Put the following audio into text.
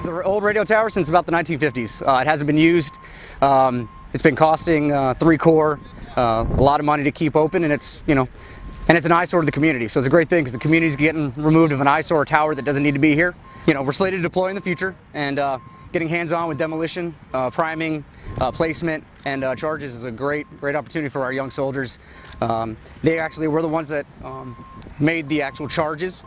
It's an old radio tower since about the 1950s. It hasn't been used. It's been costing 3 Corps a lot of money to keep open, and it's, you know, and it's an eyesore to the community. So it's a great thing because the community's getting removed of an eyesore tower that doesn't need to be here. You know, we're slated to deploy in the future, and getting hands-on with demolition, priming, placement, and charges is a great opportunity for our young soldiers. They actually were the ones that made the actual charges